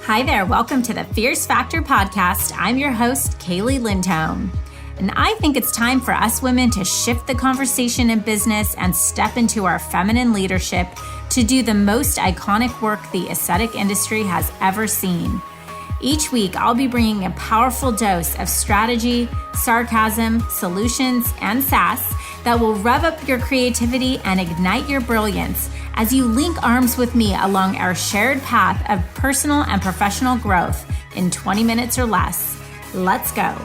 Hi there, welcome to the Fierce Factor podcast. I'm your host, Kaeli Lindholm. And I think it's time for us women to shift the conversation in business and step into our feminine leadership to do the most iconic work the aesthetic industry has ever seen. Each week, I'll be bringing a powerful dose of strategy, sarcasm, solutions, and sass that will rev up your creativity and ignite your brilliance as you link arms with me along our shared path of personal and professional growth in 20 minutes or less. Let's go.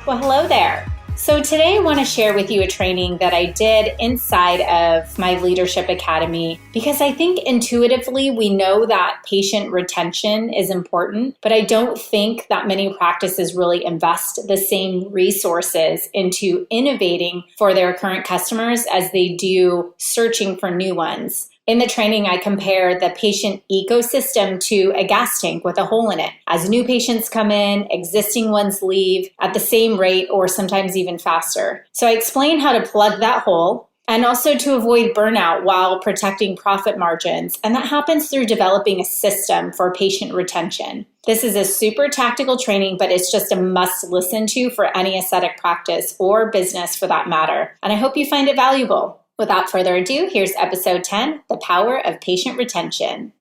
Well, hello there. So today I want to share with you a training that I did inside of my Leadership Academy, because I think intuitively we know that patient retention is important, but I don't think that many practices really invest the same resources into innovating for their current customers as they do searching for new ones. In the training, I compare the patient ecosystem to a gas tank with a hole in it. As new patients come in, existing ones leave at the same rate or sometimes even faster. So I explain how to plug that hole and also to avoid burnout while protecting profit margins. And that happens through developing a system for patient retention. This is a super tactical training, but it's just a must listen to for any aesthetic practice or business for that matter. And I hope you find it valuable. Without further ado, here's episode 10, The Power of Patient Retention.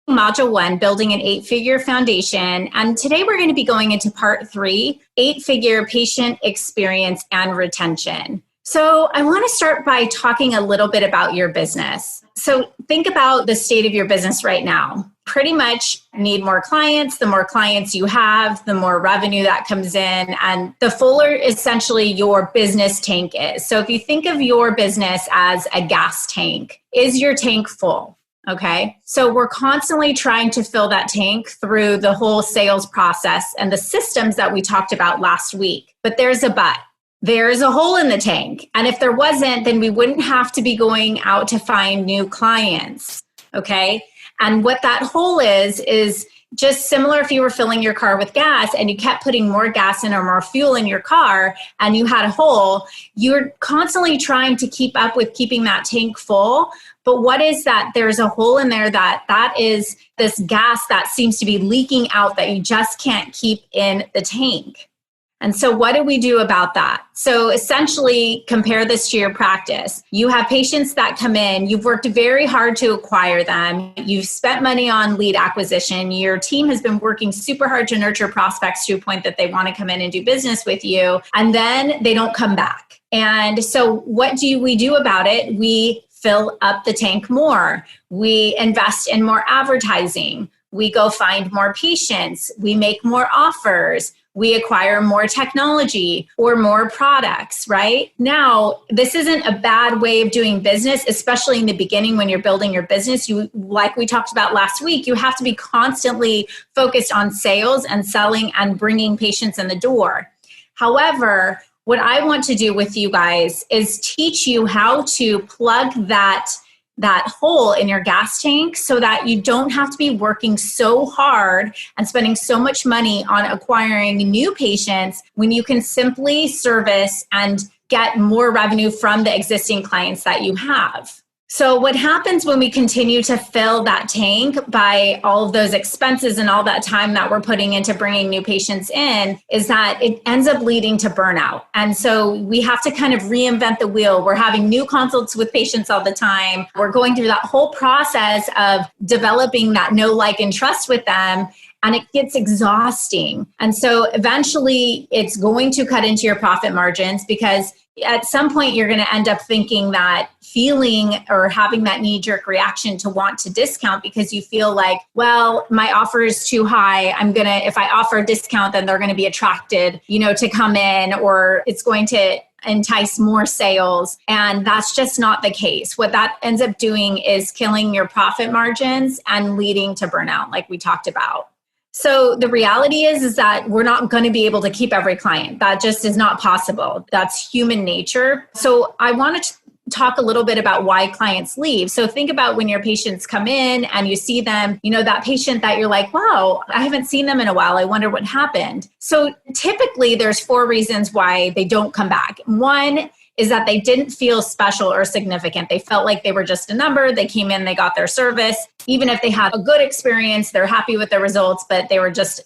Module 1, Building an 8-Figure Foundation. And today we're going to be going into part 3, 8-Figure Patient Experience and Retention. So I want to start by talking a little bit about your business. So think about the state of your business right now. Pretty much need more clients. The more clients you have, the more revenue that comes in, and the fuller essentially your business tank is. So if you think of your business as a gas tank, is your tank full? Okay. So we're constantly trying to fill that tank through the whole sales process and the systems that we talked about last week. But there's a but. There's a hole in the tank. And if there wasn't, then we wouldn't have to be going out to find new clients. Okay. And what that hole is just similar if you were filling your car with gas and you kept putting more gas in or more fuel in your car and you had a hole, you're constantly trying to keep up with keeping that tank full. But what is that? There's a hole in there that is this gas that seems to be leaking out that you just can't keep in the tank. And so what do we do about that? So essentially, compare this to your practice. You have patients that come in, you've worked very hard to acquire them, you've spent money on lead acquisition, your team has been working super hard to nurture prospects to a point that they want to come in and do business with you, and then they don't come back. And so what do we do about it? We fill up the tank more. We invest in more advertising. We go find more patients. We make more offers. We acquire more technology or more products, right? Now, this isn't a bad way of doing business, especially in the beginning when you're building your business. You, like we talked about last week, you have to be constantly focused on sales and selling and bringing patients in the door. However, what I want to do with you guys is teach you how to plug that hole in your gas tank so that you don't have to be working so hard and spending so much money on acquiring new patients when you can simply service and get more revenue from the existing clients that you have. So what happens when we continue to fill that tank by all of those expenses and all that time that we're putting into bringing new patients in is that it ends up leading to burnout. And so we have to kind of reinvent the wheel. We're having new consults with patients all the time. We're going through that whole process of developing that know, like, and trust with them. And it gets exhausting. And so eventually it's going to cut into your profit margins, because at some point you're going to end up thinking that feeling or having that knee-jerk reaction to want to discount because you feel like, well, my offer is too high. If I offer a discount, then they're going to be attracted, to come in, or it's going to entice more sales. And that's just not the case. What that ends up doing is killing your profit margins and leading to burnout, like we talked about. So the reality is that we're not going to be able to keep every client. That just is not possible. That's human nature. So I want to talk a little bit about why clients leave. So think about when your patients come in and you see them, that patient that you're like, wow, I haven't seen them in a while. I wonder what happened. So typically there's 4 reasons why they don't come back. One is that they didn't feel special or significant. They felt like they were just a number. They came in, they got their service. Even if they had a good experience, they're happy with their results, but they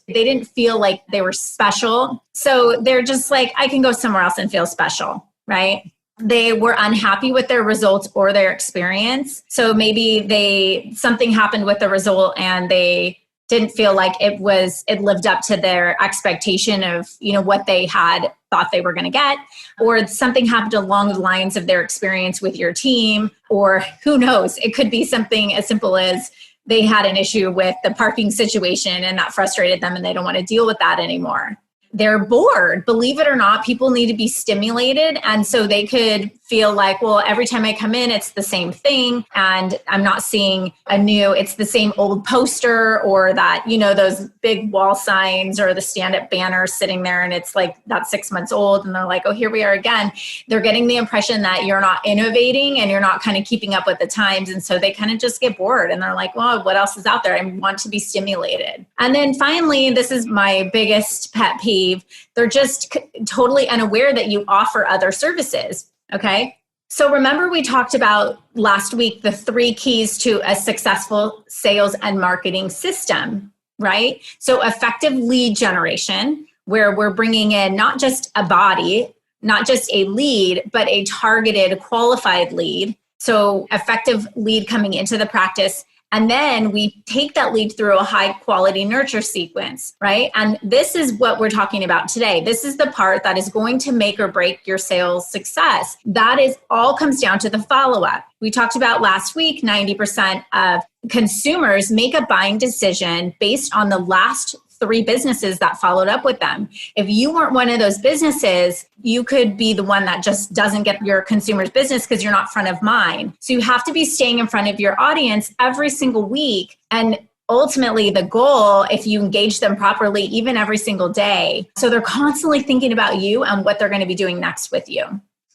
didn't feel like they were special. So they're just like, I can go somewhere else and feel special, right? They were unhappy with their results or their experience. So maybe something happened with the result and they didn't feel like it lived up to their expectation of, what they had thought they were going to get, or something happened along the lines of their experience with your team, or who knows, it could be something as simple as they had an issue with the parking situation and that frustrated them and they don't want to deal with that anymore. They're bored. Believe it or not, people need to be stimulated. And so they could feel like, well, every time I come in, it's the same thing. And I'm not seeing it's the same old poster or that, those big wall signs or the stand-up banners sitting there. And it's like, that's 6 months old. And they're like, oh, here we are again. They're getting the impression that you're not innovating and you're not kind of keeping up with the times. And so they kind of just get bored and they're like, well, what else is out there? I want to be stimulated. And then finally, this is my biggest pet peeve. They're just totally unaware that you offer other services. Okay. So remember we talked about last week, the 3 keys to a successful sales and marketing system, right? So effective lead generation, where we're bringing in not just a body, not just a lead, but a targeted qualified lead. So effective lead coming into the practice. And then we take that lead through a high quality nurture sequence, right? And this is what we're talking about today. This is the part that is going to make or break your sales success. That is all comes down to the follow-up. We talked about last week, 90% of consumers make a buying decision based on the last 3 businesses that followed up with them. If you weren't one of those businesses, you could be the one that just doesn't get your consumer's business because you're not front of mind. So you have to be staying in front of your audience every single week. And ultimately the goal, if you engage them properly, even every single day, so they're constantly thinking about you and what they're going to be doing next with you.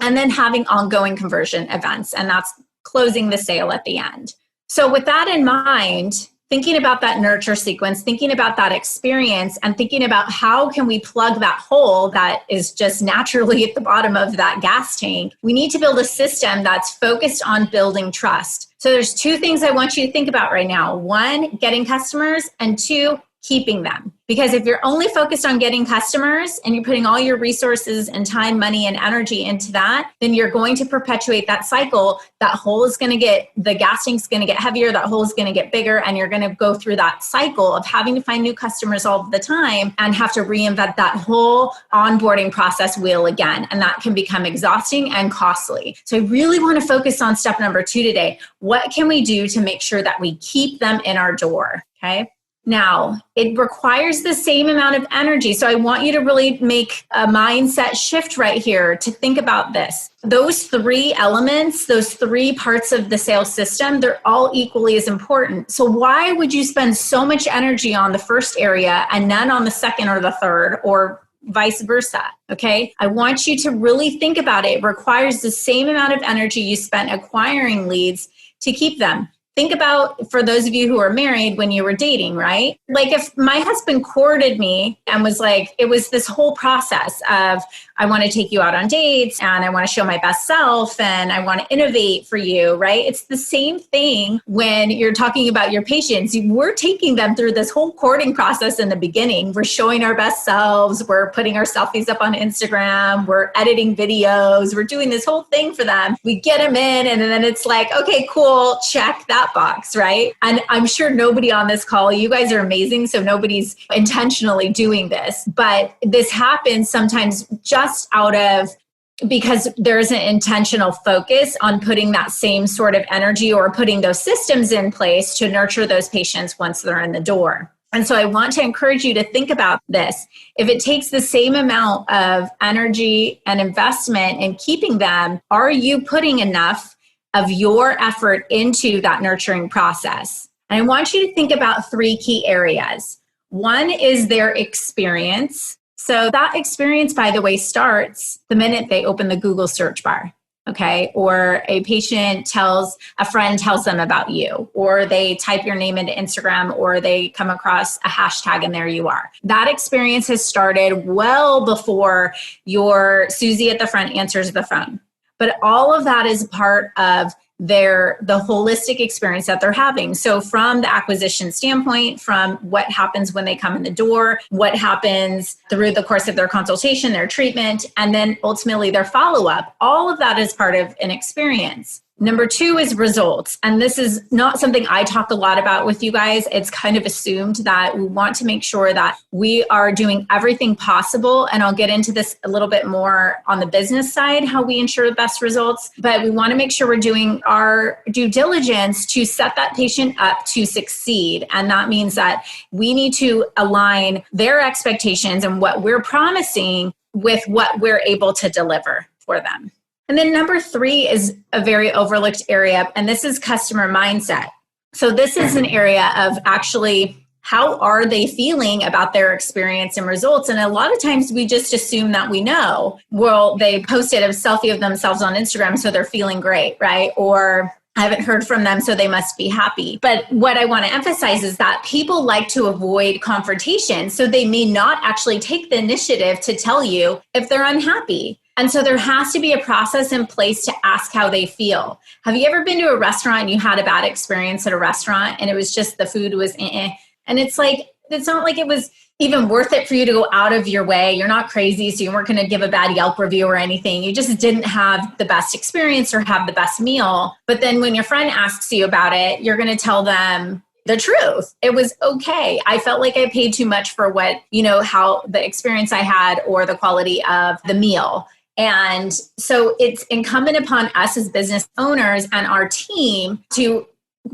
And then having ongoing conversion events, and that's closing the sale at the end. So with that in mind, thinking about that nurture sequence, thinking about that experience, and thinking about how can we plug that hole that is just naturally at the bottom of that gas tank, we need to build a system that's focused on building trust. So there's 2 things I want you to think about right now. 1, getting customers, and 2, keeping them. Because if you're only focused on getting customers and you're putting all your resources and time, money, and energy into that, then you're going to perpetuate that cycle. That hole is going to the gas tank's going to get heavier, that hole is going to get bigger, and you're going to go through that cycle of having to find new customers all the time and have to reinvent that whole onboarding process wheel again. And that can become exhausting and costly. So I really want to focus on step number 2 today. What can we do to make sure that we keep them in our door? Okay. Now, it requires the same amount of energy. So I want you to really make a mindset shift right here to think about this. Those 3 elements, those 3 parts of the sales system, they're all equally as important. So why would you spend so much energy on the first area and none on the second or the third, or vice versa? Okay. I want you to really think about it. It requires the same amount of energy you spent acquiring leads to keep them. Think about, for those of you who are married, when you were dating, right? Like if my husband courted me and was like, it was this whole process of, I want to take you out on dates and I want to show my best self and I want to innovate for you, right? It's the same thing when you're talking about your patients. We're taking them through this whole courting process in the beginning. We're showing our best selves. We're putting our selfies up on Instagram. We're editing videos. We're doing this whole thing for them. We get them in and then it's like, okay, cool, check that box, right? And I'm sure nobody on this call, you guys are amazing, so nobody's intentionally doing this, but this happens sometimes just because there's an intentional focus on putting that same sort of energy or putting those systems in place to nurture those patients once they're in the door. And so I want to encourage you to think about this. If it takes the same amount of energy and investment in keeping them, are you putting enough of your effort into that nurturing process? And I want you to think about 3 key areas. 1 is their experience. So that experience, by the way, starts the minute they open the Google search bar, okay? Or a friend tells them about you, or they type your name into Instagram, or they come across a hashtag and there you are. That experience has started well before your Susie at the front answers the phone. but all of that is part of the holistic experience that they're having. So from the acquisition standpoint, from what happens when they come in the door, what happens through the course of their consultation, their treatment, and then ultimately their follow-up, all of that is part of an experience. Number 2 is results. And this is not something I talk a lot about with you guys. It's kind of assumed that we want to make sure that we are doing everything possible. And I'll get into this a little bit more on the business side, how we ensure the best results. But we want to make sure we're doing our due diligence to set that patient up to succeed. And that means that we need to align their expectations and what we're promising with what we're able to deliver for them. And then number 3 is a very overlooked area, and this is customer mindset. So this is an area of actually how are they feeling about their experience and results? And a lot of times we just assume that we know. Well, they posted a selfie of themselves on Instagram, so they're feeling great, right? Or I haven't heard from them, so they must be happy. But what I want to emphasize is that people like to avoid confrontation, so they may not actually take the initiative to tell you if they're unhappy. And so there has to be a process in place to ask how they feel. Have you ever been to a restaurant and you had a bad experience at a restaurant and it was just the food was and it's like, it's not like it was even worth it for you to go out of your way. You're not crazy, so you weren't going to give a bad Yelp review or anything. You just didn't have the best experience or have the best meal. But then when your friend asks you about it, you're going to tell them the truth. It was okay. I felt like I paid too much for what, how the experience I had or the quality of the meal. And so it's incumbent upon us as business owners and our team to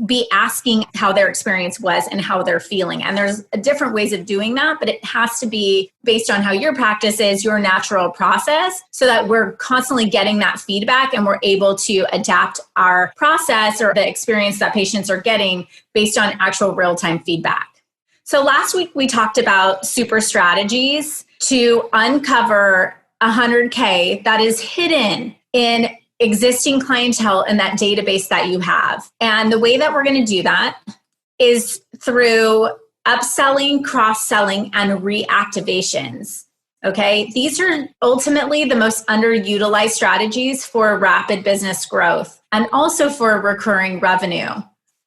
be asking how their experience was and how they're feeling. And there's different ways of doing that, but it has to be based on how your practice is, your natural process, so that we're constantly getting that feedback and we're able to adapt our process or the experience that patients are getting based on actual real-time feedback. So last week we talked about super strategies to uncover 100K that is hidden in existing clientele in that database that you have. And the way that we're going to do that is through upselling, cross-selling, and reactivations. Okay, these are ultimately the most underutilized strategies for rapid business growth and also for recurring revenue.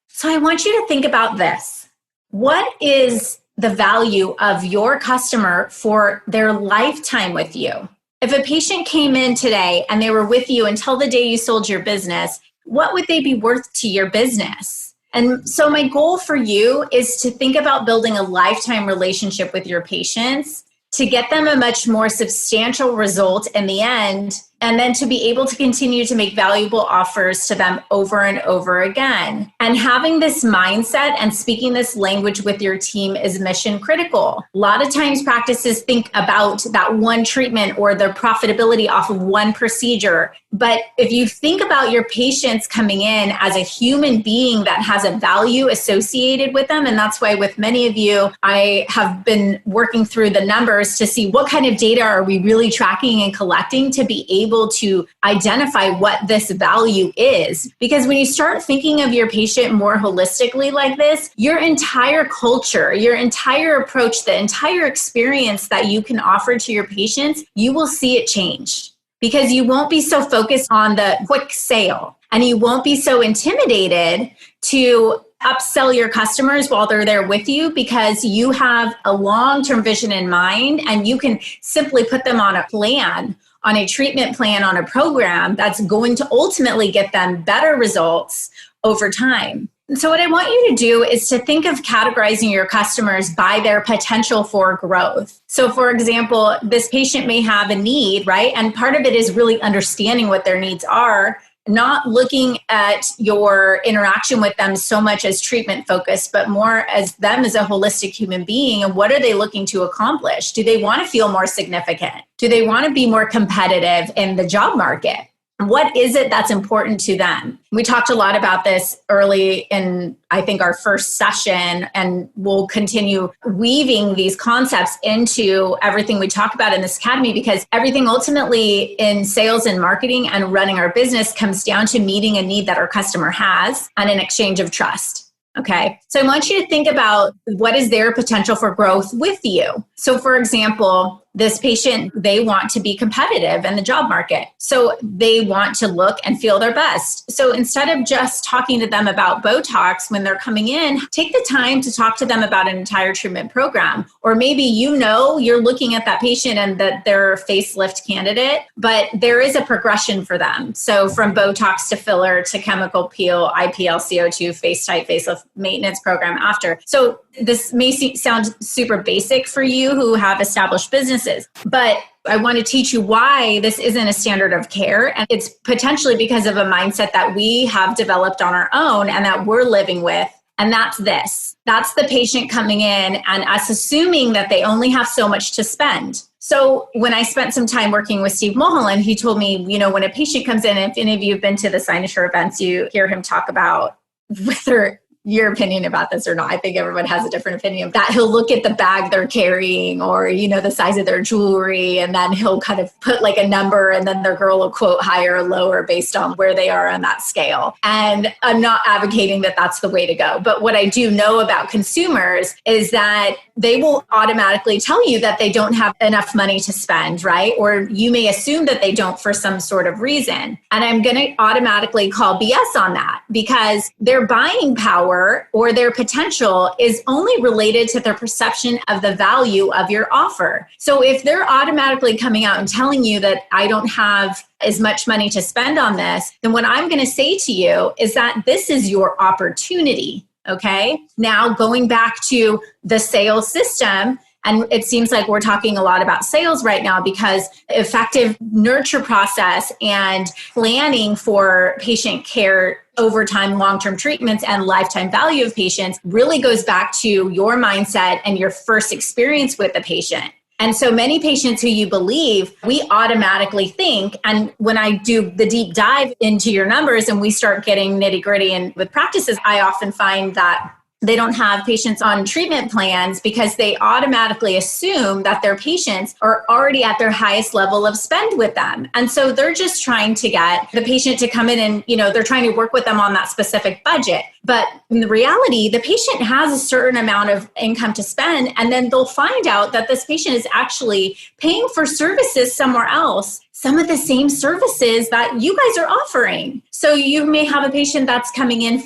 So I want you to think about this. What is the value of your customer for their lifetime with you? If a patient came in today and they were with you until the day you sold your business, what would they be worth to your business? And so my goal for you is to think about building a lifetime relationship with your patients to get them a much more substantial result in the end, and then to be able to continue to make valuable offers to them over and over again. And having this mindset and speaking this language with your team is mission critical. A lot of times practices think about that one treatment or the profitability off of one procedure. But if you think about your patients coming in as a human being that has a value associated with them, and that's why with many of you, I have been working through the numbers to see what kind of data are we really tracking and collecting to be able to identify what this value is. Because when you start thinking of your patient more holistically like this, your entire culture, your entire approach, the entire experience that you can offer to your patients, you will see it change. Because you won't be so focused on the quick sale and you won't be so intimidated to upsell your customers while they're there with you, because you have a long-term vision in mind and you can simply put them on a plan, on a treatment plan, on a program that's going to ultimately get them better results over time. And so what I want you to do is to think of categorizing your customers by their potential for growth. So for example, this patient may have a need, right? And part of it is really understanding what their needs are, not looking at your interaction with them so much as treatment focused, but more as them as a holistic human being. And what are they looking to accomplish? Do they want to feel more significant? Do they want to be more competitive in the job market? What is it that's important to them? We talked a lot about this early in, I think, our first session, and we'll continue weaving these concepts into everything we talk about in this academy, because everything ultimately in sales and marketing and running our business comes down to meeting a need that our customer has and an exchange of trust. Okay, so I want you to think about what is their potential for growth with you. So for example, this patient, they want to be competitive in the job market. So they want to look and feel their best. So instead of just talking to them about Botox when they're coming in, take the time to talk to them about an entire treatment program. Or maybe you're looking at that patient and that they're a facelift candidate, but there is a progression for them. So from Botox to filler to chemical peel, IPL, CO2, face type, facelift maintenance program after. So this may sound super basic for you who have established businesses, but I want to teach you why this isn't a standard of care. And it's potentially because of a mindset that we have developed on our own and that we're living with. And that's this. That's the patient coming in and us assuming that they only have so much to spend. So when I spent some time working with Steve Mulholland, he told me, when a patient comes in, if any of you have been to the Cynosure events, you hear him talk about whether your opinion about this or not. I think everyone has a different opinion. That he'll look at the bag they're carrying or, the size of their jewelry, and then he'll kind of put like a number and then their girl will quote higher or lower based on where they are on that scale. And I'm not advocating that that's the way to go. But what I do know about consumers is that they will automatically tell you that they don't have enough money to spend, right? Or you may assume that they don't for some sort of reason. And I'm going to automatically call BS on that because their buying power or their potential is only related to their perception of the value of your offer. So if they're automatically coming out and telling you that I don't have as much money to spend on this, then what I'm going to say to you is that this is your opportunity. Okay. Now going back to the sales system, and it seems like we're talking a lot about sales right now because effective nurture process and planning for patient care over time, long-term treatments and lifetime value of patients really goes back to your mindset and your first experience with the patient. And so many patients who you believe, we automatically think, and when I do the deep dive into your numbers and we start getting nitty gritty and with practices, I often find that they don't have patients on treatment plans because they automatically assume that their patients are already at their highest level of spend with them. And so they're just trying to get the patient to come in and, they're trying to work with them on that specific budget. But in the reality, the patient has a certain amount of income to spend, and then they'll find out that this patient is actually paying for services somewhere else, some of the same services that you guys are offering. So you may have a patient that's coming in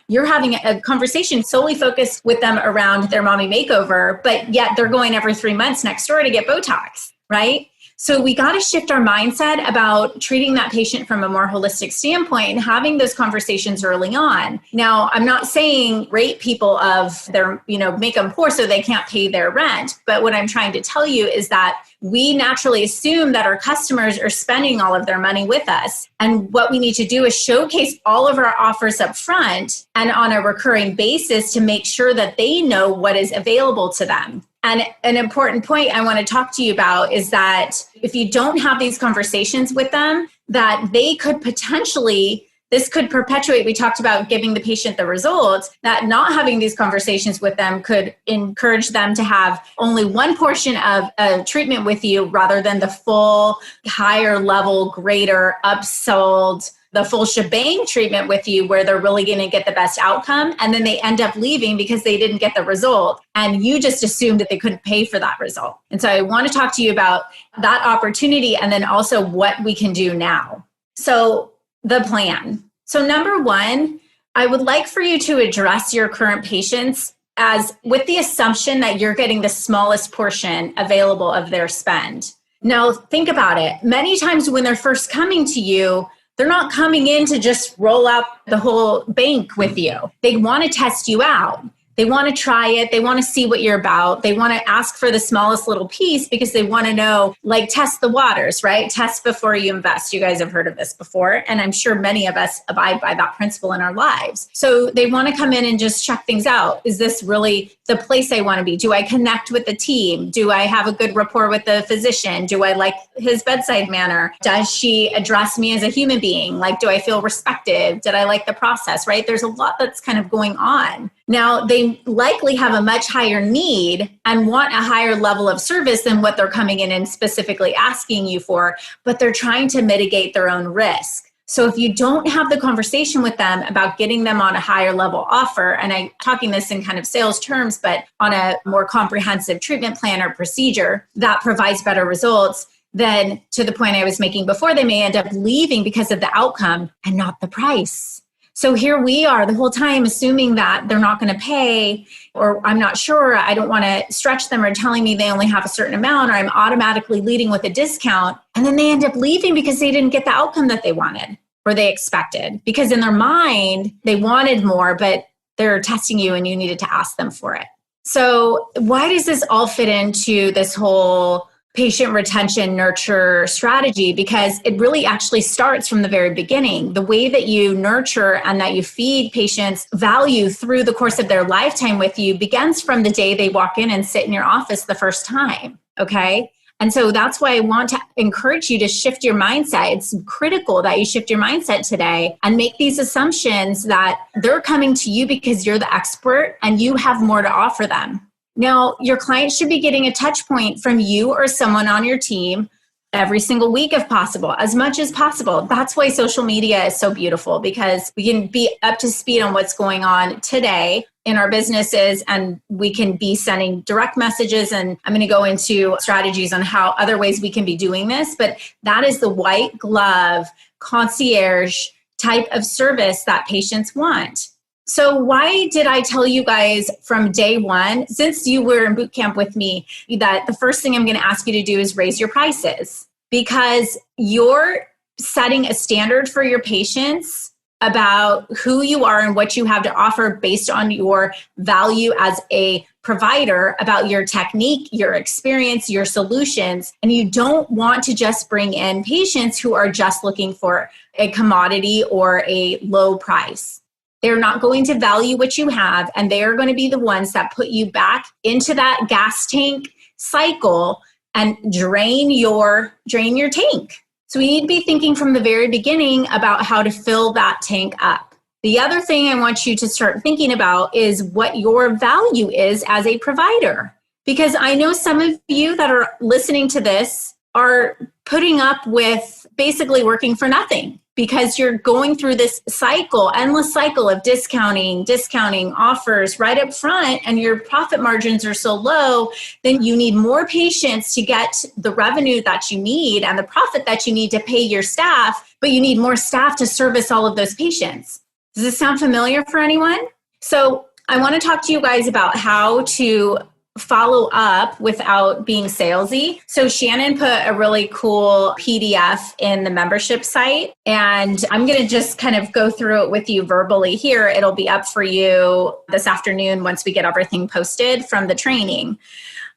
you're having a conversation solely focused with them around their mommy makeover, but yet they're going every 3 months next door to get Botox, right? So we got to shift our mindset about treating that patient from a more holistic standpoint and having those conversations early on. Now, I'm not saying rate people of their, make them poor so they can't pay their rent. But what I'm trying to tell you is that we naturally assume that our customers are spending all of their money with us. And what we need to do is showcase all of our offers up front and on a recurring basis to make sure that they know what is available to them. And an important point I want to talk to you about is that if you don't have these conversations with them, that they could potentially, this could perpetuate, we talked about giving the patient the results, that not having these conversations with them could encourage them to have only one portion of a treatment with you rather than the full, higher level, greater, upsold, the full shebang treatment with you where they're really going to get the best outcome. And then they end up leaving because they didn't get the result. And you just assumed that they couldn't pay for that result. And so I want to talk to you about that opportunity and then also what we can do now. So the plan. So number one, I would like for you to address your current patients as with the assumption that you're getting the smallest portion available of their spend. Now think about it. Many times when they're first coming to you, they're not coming in to just roll out the whole bank with you. They want to test you out. They want to try it. They want to see what you're about. They want to ask for the smallest little piece because they want to know, like, test the waters, right? Test before you invest. You guys have heard of this before. And I'm sure many of us abide by that principle in our lives. So they want to come in and just check things out. Is this really the place I want to be? Do I connect with the team? Do I have a good rapport with the physician? Do I like his bedside manner? Does she address me as a human being? Like, do I feel respected? Did I like the process, right? There's a lot that's kind of going on. Now, they likely have a much higher need and want a higher level of service than what they're coming in and specifically asking you for, but they're trying to mitigate their own risk. So if you don't have the conversation with them about getting them on a higher level offer, and I'm talking this in kind of sales terms, but on a more comprehensive treatment plan or procedure that provides better results, then to the point I was making before, they may end up leaving because of the outcome and not the price. So here we are the whole time assuming that they're not going to pay, or I'm not sure, I don't want to stretch them, or telling me they only have a certain amount, or I'm automatically leading with a discount. And then they end up leaving because they didn't get the outcome that they wanted or they expected, because in their mind, they wanted more, but they're testing you and you needed to ask them for it. So why does this all fit into this whole patient retention nurture strategy? Because it really actually starts from the very beginning. The way that you nurture and that you feed patients value through the course of their lifetime with you begins from the day they walk in and sit in your office the first time. Okay. And so that's why I want to encourage you to shift your mindset. It's critical that you shift your mindset today and make these assumptions that they're coming to you because you're the expert and you have more to offer them. Now, your client should be getting a touch point from you or someone on your team every single week if possible, as much as possible. That's why social media is so beautiful, because we can be up to speed on what's going on today in our businesses, and we can be sending direct messages. And I'm going to go into strategies on how other ways we can be doing this. But that is the white glove concierge type of service that patients want. So why did I tell you guys from day one, since you were in boot camp with me, that the first thing I'm going to ask you to do is raise your prices? Because you're setting a standard for your patients about who you are and what you have to offer based on your value as a provider, about your technique, your experience, your solutions. And you don't want to just bring in patients who are just looking for a commodity or a low price. They're not going to value what you have, and they are going to be the ones that put you back into that gas tank cycle and drain your tank. So we need to be thinking from the very beginning about how to fill that tank up. The other thing I want you to start thinking about is what your value is as a provider. Because I know some of you that are listening to this are putting up with basically working for nothing, because you're going through this cycle, endless cycle of discounting offers right up front, and your profit margins are so low, then you need more patients to get the revenue that you need and the profit that you need to pay your staff, but you need more staff to service all of those patients. Does this sound familiar for anyone? So I want to talk to you guys about how to follow up without being salesy. So Shannon put a really cool PDF in the membership site, and I'm going to just kind of go through it with you verbally here. It'll be up for you this afternoon once we get everything posted from the training.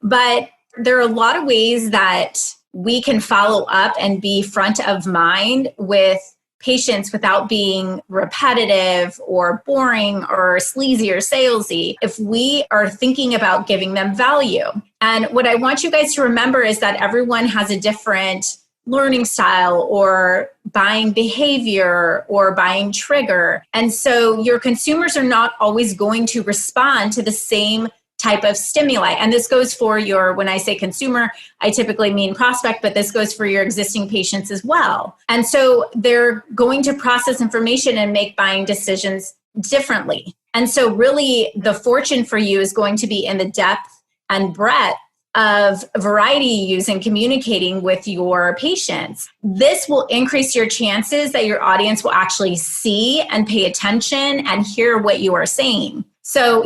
But there are a lot of ways that we can follow up and be front of mind with patients without being repetitive or boring or sleazy or salesy, if we are thinking about giving them value. And what I want you guys to remember is that everyone has a different learning style or buying behavior or buying trigger. And so your consumers are not always going to respond to the same type of stimuli. And this goes for your, when I say consumer, I typically mean prospect, but this goes for your existing patients as well. And so they're going to process information and make buying decisions differently. And so really the fortune for you is going to be in the depth and breadth of variety you use in communicating with your patients. This will increase your chances that your audience will actually see and pay attention and hear what you are saying. So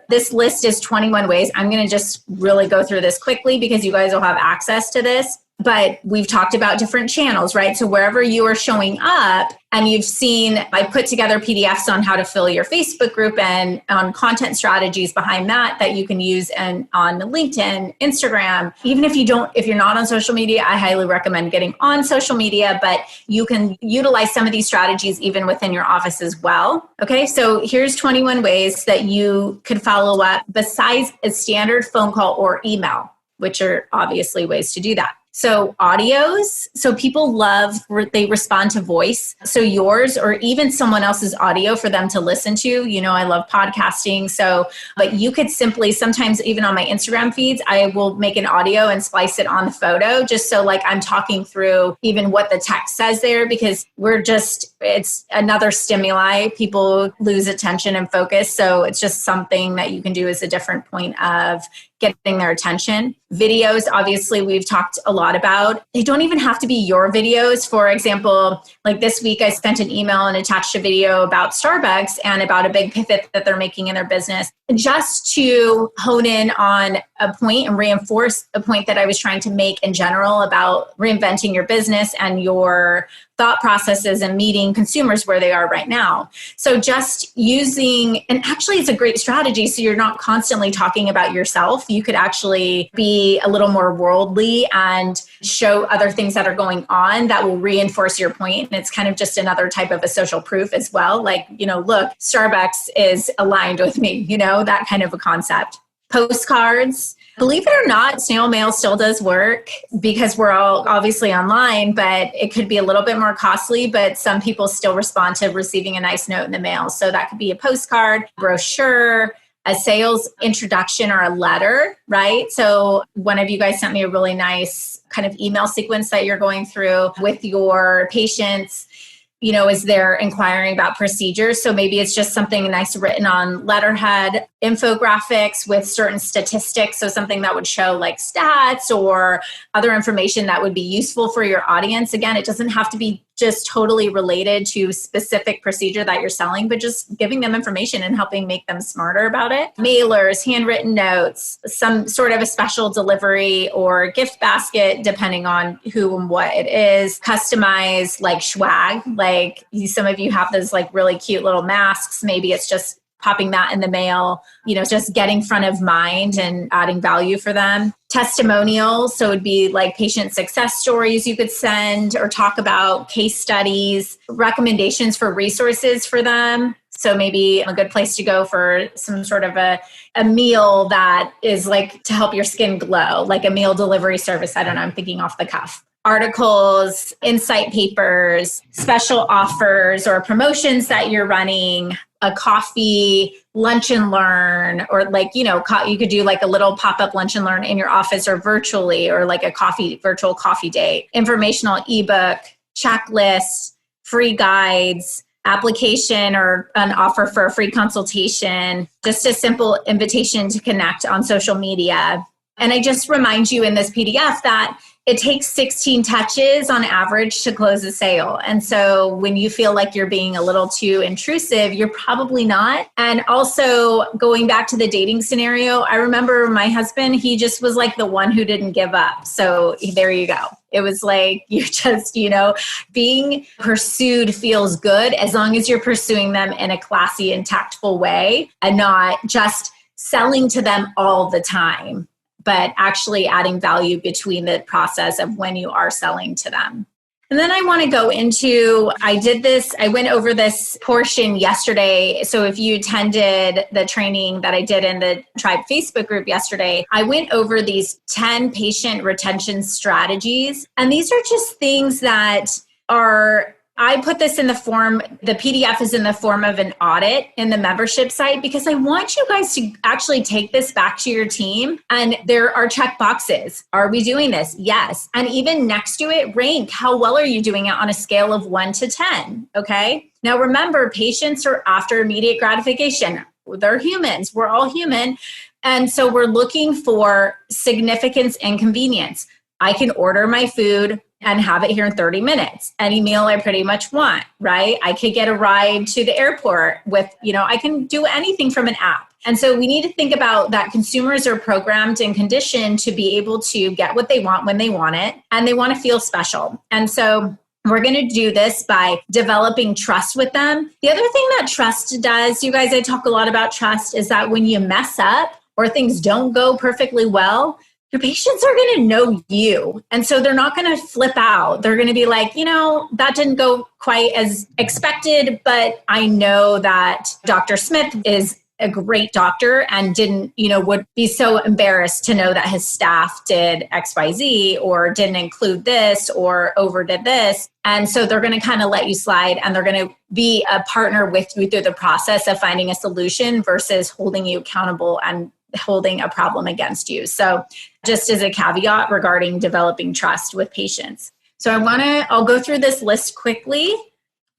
this list is 21 ways. I'm going to just really go through this quickly because you guys will have access to this. But we've talked about different channels, right? So wherever you are showing up, and you've seen, I put together PDFs on how to fill your Facebook group and on content strategies behind that you can use on LinkedIn, Instagram. Even if you're not on social media, I highly recommend getting on social media, but you can utilize some of these strategies even within your office as well. Okay, so here's 21 ways that you could follow up besides a standard phone call or email, which are obviously ways to do that. So audios, so people they respond to voice. So yours or even someone else's audio for them to listen to. I love podcasting. But you could simply, sometimes even on my Instagram feeds, I will make an audio and splice it on the photo just so like I'm talking through even what the text says there, because it's another stimuli. People lose attention and focus. So it's just something that you can do as a different point of getting their attention. Videos, obviously, we've talked a lot about. They don't even have to be your videos. For example, like this week, I sent an email and attached a video about Starbucks and about a big pivot that they're making in their business, just to hone in on a point and reinforce a point that I was trying to make in general about reinventing your business and your thought processes and meeting consumers where they are right now. So just using, and actually it's a great strategy. So you're not constantly talking about yourself. You could actually be a little more worldly and show other things that are going on that will reinforce your point. And it's kind of just another type of a social proof as well. Like, look, Starbucks is aligned with me, that kind of a concept. Postcards. Believe it or not, snail mail still does work because we're all obviously online, but it could be a little bit more costly, but some people still respond to receiving a nice note in the mail. So that could be a postcard, brochure, a sales introduction, or a letter, right? So one of you guys sent me a really nice kind of email sequence that you're going through with your patients. As they're inquiring about procedures. So maybe it's just something nice written on letterhead, infographics with certain statistics. So something that would show like stats or other information that would be useful for your audience. Again, it doesn't have to be just totally related to specific procedure that you're selling, but just giving them information and helping make them smarter about it. Mailers, handwritten notes, some sort of a special delivery or gift basket, depending on who and what it is. Customize like swag, like some of you have those like really cute little masks. Maybe it's just popping that in the mail, just getting front of mind and adding value for them. Testimonials, so it'd be like patient success stories you could send or talk about, case studies, recommendations for resources for them. So maybe a good place to go for some sort of a meal that is like to help your skin glow, like a meal delivery service. I don't know, I'm thinking off the cuff. Articles, insight papers, special offers or promotions that you're running, a coffee, lunch and learn, or like, you could do like a little pop-up lunch and learn in your office or virtually, or like a virtual coffee date, informational ebook, checklists, free guides, application or an offer for a free consultation, just a simple invitation to connect on social media. And I just remind you in this PDF that it takes 16 touches on average to close a sale. And so when you feel like you're being a little too intrusive, you're probably not. And also going back to the dating scenario, I remember my husband, he just was like the one who didn't give up. So there you go. It was like you just, being pursued feels good as long as you're pursuing them in a classy and tactful way and not just selling to them all the time, but actually adding value between the process of when you are selling to them. And then I want to go into, I went over this portion yesterday. So if you attended the training that I did in the Tribe Facebook group yesterday, I went over these 10 patient retention strategies. And these are just things that I put this in the form, the PDF is in the form of an audit in the membership site because I want you guys to actually take this back to your team. And there are check boxes. Are we doing this? Yes. And even next to it, rank. How well are you doing it on a scale of 1 to 10? Okay. Now remember, patients are after immediate gratification. They're humans. We're all human. And so we're looking for significance and convenience. I can order my food and have it here in 30 minutes. Any meal I pretty much want, right? I could get a ride to the airport with, I can do anything from an app. And so we need to think about that consumers are programmed and conditioned to be able to get what they want when they want it, and they want to feel special. And so we're going to do this by developing trust with them. The other thing that trust does, you guys, I talk a lot about trust, is that when you mess up or things don't go perfectly well, your patients are going to know you. And so they're not going to flip out. They're going to be like, that didn't go quite as expected, but I know that Dr. Smith is a great doctor and didn't, would be so embarrassed to know that his staff did XYZ or didn't include this or overdid this. And so they're going to kind of let you slide, and they're going to be a partner with you through the process of finding a solution versus holding you accountable and holding a problem against you. So just as a caveat regarding developing trust with patients. So I'll go through this list quickly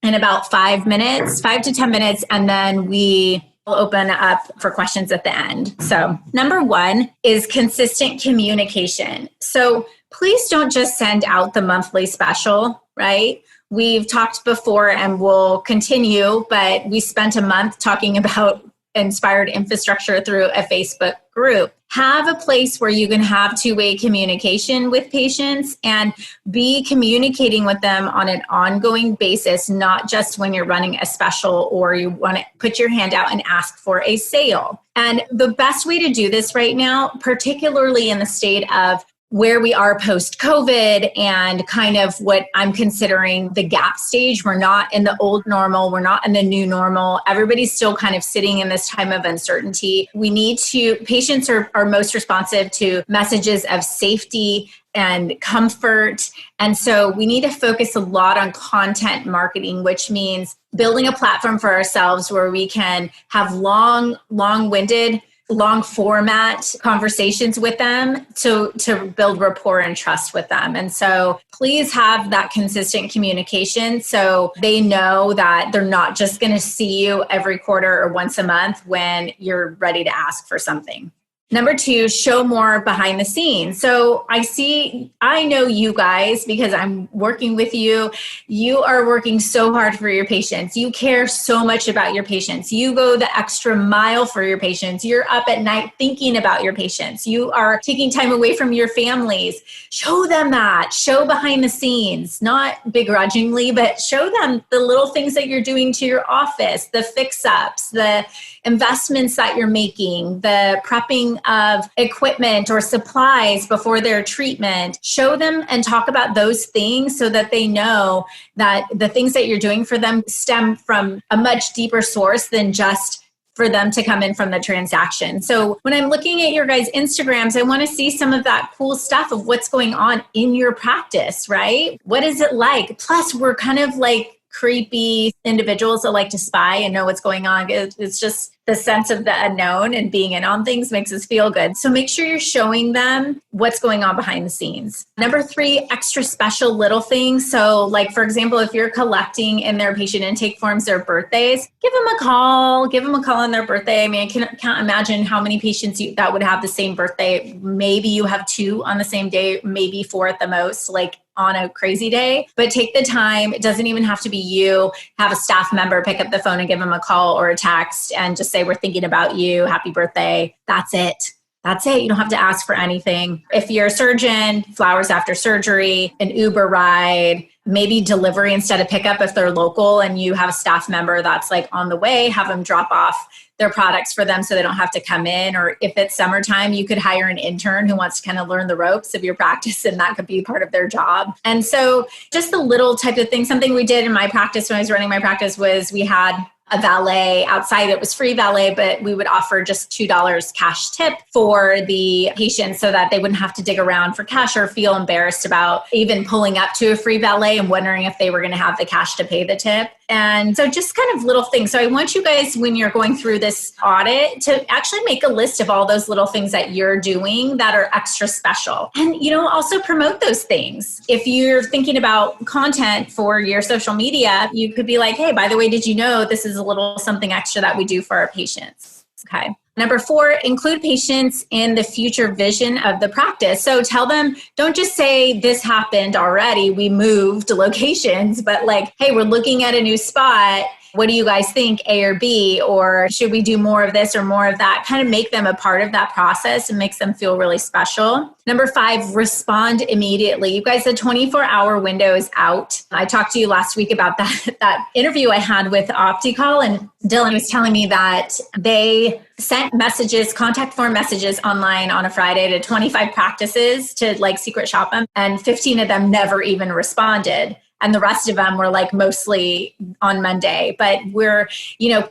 in about 5 to 10 minutes, and then we will open up for questions at the end. So number 1 is consistent communication. So please don't just send out the monthly special, right? We've talked before and we'll continue, but we spent a month talking about inspired infrastructure through a Facebook group. Have a place where you can have two-way communication with patients and be communicating with them on an ongoing basis, not just when you're running a special or you want to put your hand out and ask for a sale. And the best way to do this right now, particularly in the state of where we are post-COVID and kind of what I'm considering the gap stage. We're not in the old normal. We're not in the new normal. Everybody's still kind of sitting in this time of uncertainty. Patients are most responsive to messages of safety and comfort. And so we need to focus a lot on content marketing, which means building a platform for ourselves where we can have long-winded, long format conversations with them to build rapport and trust with them. And so please have that consistent communication so they know that they're not just going to see you every quarter or once a month when you're ready to ask for something. Number 2, show more behind the scenes. So I know you guys because I'm working with you. You are working so hard for your patients. You care so much about your patients. You go the extra mile for your patients. You're up at night thinking about your patients. You are taking time away from your families. Show them that. Show behind the scenes, not begrudgingly, but show them the little things that you're doing to your office, the fix-ups, the investments that you're making, the prepping of equipment or supplies before their treatment. Show them and talk about those things so that they know that the things that you're doing for them stem from a much deeper source than just for them to come in from the transaction. So when I'm looking at your guys' Instagrams, I want to see some of that cool stuff of what's going on in your practice, right? What is it like? Plus, we're kind of like creepy individuals that like to spy and know what's going on. It's just the sense of the unknown, and being in on things makes us feel good. So make sure you're showing them what's going on behind the scenes. Number 3, extra special little things. So like, for example, if you're collecting in their patient intake forms their birthdays, give them a call on their birthday. I mean, I can't imagine how many patients that would have the same birthday. Maybe you have 2 on the same day, maybe 4 at the most, like on a crazy day, but take the time. It doesn't even have to be you. Have a staff member pick up the phone and give them a call or a text and just say, we're thinking about you. Happy birthday. That's it. You don't have to ask for anything. If you're a surgeon, flowers after surgery, an Uber ride, maybe delivery instead of pickup if they're local and you have a staff member that's like on the way, have them drop off their products for them so they don't have to come in. Or if it's summertime, you could hire an intern who wants to kind of learn the ropes of your practice, and that could be part of their job. And so just the little type of thing. Something we did in my practice when I was running my practice was we had a valet outside. It was free valet, but we would offer just $2 cash tip for the patient so that they wouldn't have to dig around for cash or feel embarrassed about even pulling up to a free valet and wondering if they were going to have the cash to pay the tip. And so just kind of little things. So I want you guys, when you're going through this audit, to actually make a list of all those little things that you're doing that are extra special. And, also promote those things. If you're thinking about content for your social media, you could be like, hey, by the way, did you know this is a little something extra that we do for our patients? Okay. Number 4, include patients in the future vision of the practice. So tell them, don't just say this happened already, we moved locations, but like, hey, we're looking at a new spot. What do you guys think, A or B? Or should we do more of this or more of that? Kind of make them a part of that process and makes them feel really special. Number 5, respond immediately. You guys, the 24-hour window is out. I talked to you last week about that interview I had with Optical, and Dylan was telling me that they sent messages, contact form messages online on a Friday to 25 practices to like secret shop them, and 15 of them never even responded. and the rest of them were like mostly on Monday. But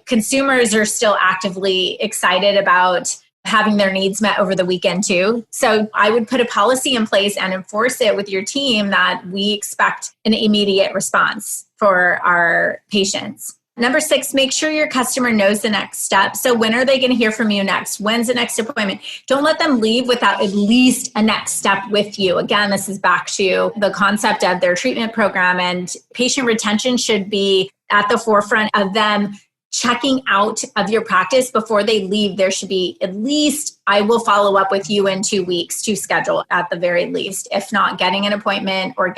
consumers are still actively excited about having their needs met over the weekend too. So I would put a policy in place and enforce it with your team that we expect an immediate response for our patients. Number 6, make sure your customer knows the next step. So when are they going to hear from you next? When's the next appointment? Don't let them leave without at least a next step with you. Again, this is back to the concept of their treatment program, and patient retention should be at the forefront of them checking out of your practice before they leave. There should be at least, I will follow up with you in 2 weeks to schedule at the very least. If not, getting an appointment or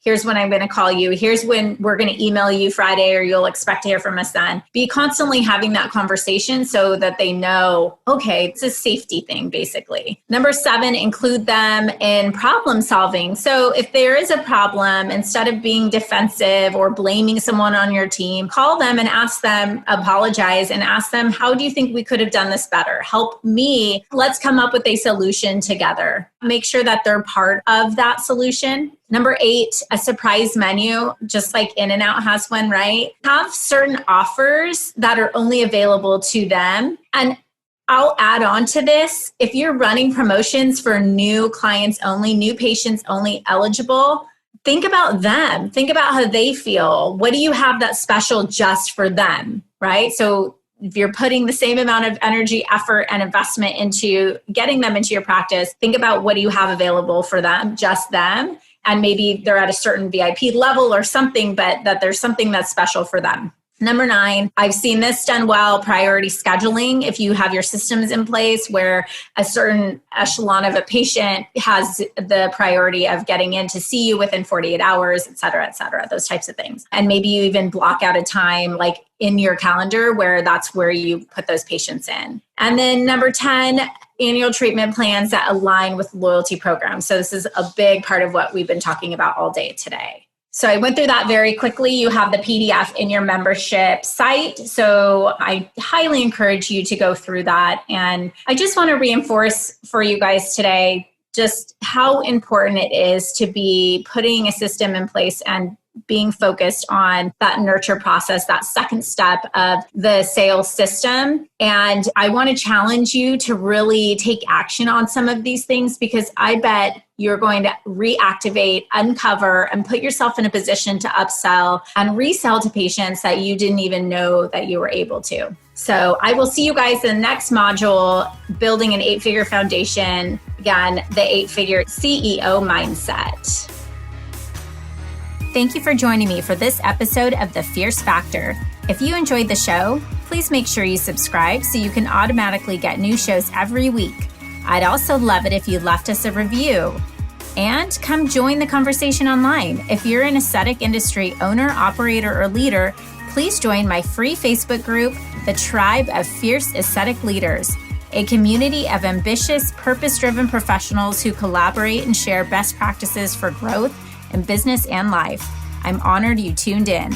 here's when I'm going to call you. Here's when we're going to email you Friday, or you'll expect to hear from us then. Be constantly having that conversation so that they know, okay, it's a safety thing, basically. Number 7, include them in problem solving. So if there is a problem, instead of being defensive or blaming someone on your team, call them and ask them, apologize and ask them, how do you think we could have done this better? Help me. Let's come up with a solution together. Make sure that they're part of that solution. Number 8, a surprise menu, just like In-N-Out has one, right? Have certain offers that are only available to them. And I'll add on to this. If you're running promotions for new clients only, new patients only eligible, think about them. Think about how they feel. What do you have that's special just for them, right? So if you're putting the same amount of energy, effort, and investment into getting them into your practice, think about what do you have available for them, just them. And maybe they're at a certain VIP level or something, but that there's something that's special for them. Number 9, I've seen this done well, priority scheduling. If you have your systems in place where a certain echelon of a patient has the priority of getting in to see you within 48 hours, et cetera, those types of things. And maybe you even block out a time like in your calendar where that's where you put those patients in. And then number 10, annual treatment plans that align with loyalty programs. So this is a big part of what we've been talking about all day today. So I went through that very quickly. You have the PDF in your membership site. So I highly encourage you to go through that. And I just want to reinforce for you guys today just how important it is to be putting a system in place and being focused on that nurture process, that second step of the sales system. And I want to challenge you to really take action on some of these things, because I bet you're going to reactivate, uncover, and put yourself in a position to upsell and resell to patients that you didn't even know that you were able to. So I will see you guys in the next module, building an 8-figure foundation. Again, the 8-figure CEO mindset. Thank you for joining me for this episode of The Fierce Factor. If you enjoyed the show, please make sure you subscribe so you can automatically get new shows every week. I'd also love it if you left us a review. And come join the conversation online. If you're an aesthetic industry owner, operator, or leader, please join my free Facebook group, The Tribe of Fierce Aesthetic Leaders, a community of ambitious, purpose-driven professionals who collaborate and share best practices for growth in business and life. I'm honored you tuned in.